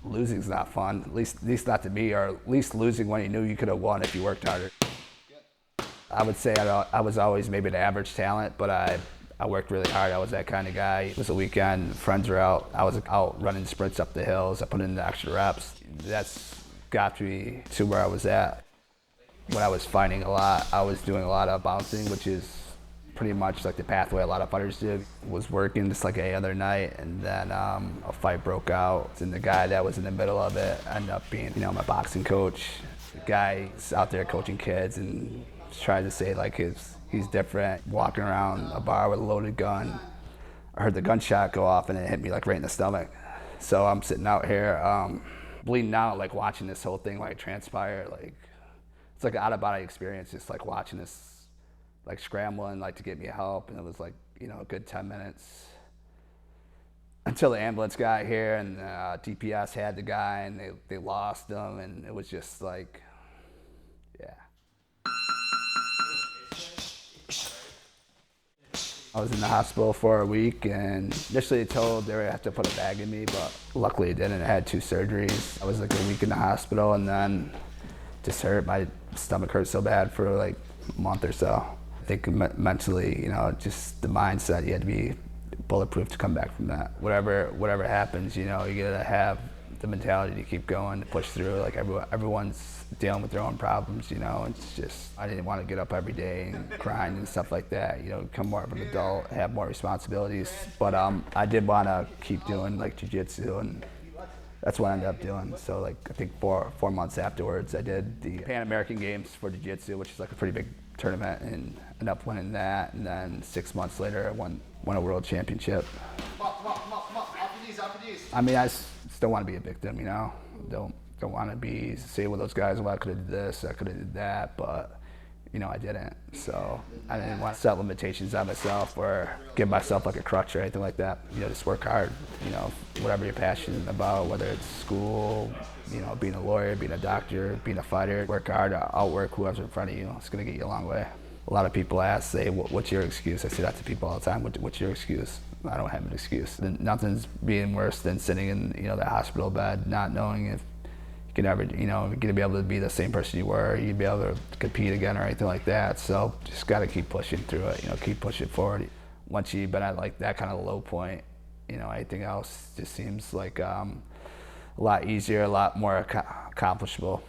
Losing's not fun, at least not to me, or at least losing when you knew you could have won if you worked harder. I would say I was always maybe an average talent, but I worked really hard. I was that kind of guy. It was a weekend, friends were out, I was out running sprints up the hills, I put in the extra reps. That's got me to where I was at. When I was fighting a lot, I was doing a lot of bouncing, which is pretty much like the pathway a lot of fighters do. Was working just like any other night, and then a fight broke out, and the guy that was in the middle of it ended up being, my boxing coach. The guy's out there coaching kids and tries to say like he's different, walking around a bar with a loaded gun. I heard the gunshot go off and it hit me like right in the stomach. So I'm sitting out here bleeding out, like watching this whole thing like transpire. Like it's like an out-of-body experience, just like watching this like scrambling like to get me help, and it was like a good 10 minutes until the ambulance got here, and DPS had the guy and they lost him, and it was just like, yeah. I was in the hospital for a week, and initially they told they would have to put a bag in me, but luckily it didn't. I had 2 surgeries. I was like a week in the hospital, and then just my stomach hurt so bad for like a month or so. I think mentally, just the mindset, you had to be bulletproof to come back from that. Whatever happens, you gotta have the mentality to keep going, to push through. Like everyone's dealing with their own problems, It's just, I didn't want to get up every day and crying and stuff like that, become more of an adult, have more responsibilities. But I did want to keep doing like jiu-jitsu, and that's what I ended up doing. So like I think 4 months afterwards, I did the Pan American Games for jiu-jitsu, which is like a pretty big tournament, and ended up winning that. And then 6 months later, I won a world championship. I mean, I still want to be a victim, Don't want to be say with those guys, well, I could have did this, I could have did that, but I didn't. So I didn't want to set limitations on myself or give myself like a crutch or anything like that. Just work hard. Whatever you're passionate about, whether it's school, being a lawyer, being a doctor, being a fighter, work hard, outwork whoever's in front of you. It's gonna get you a long way. A lot of people say, what's your excuse? I say that to people all the time. What's your excuse? I don't have an excuse. Nothing's being worse than sitting in the hospital bed, not knowing if you can ever, you're gonna be able to be the same person you were, you'd be able to compete again or anything like that. So just gotta keep pushing through it, keep pushing forward. Once you've been at like that kind of low point, anything else just seems like a lot easier, a lot more accomplishable.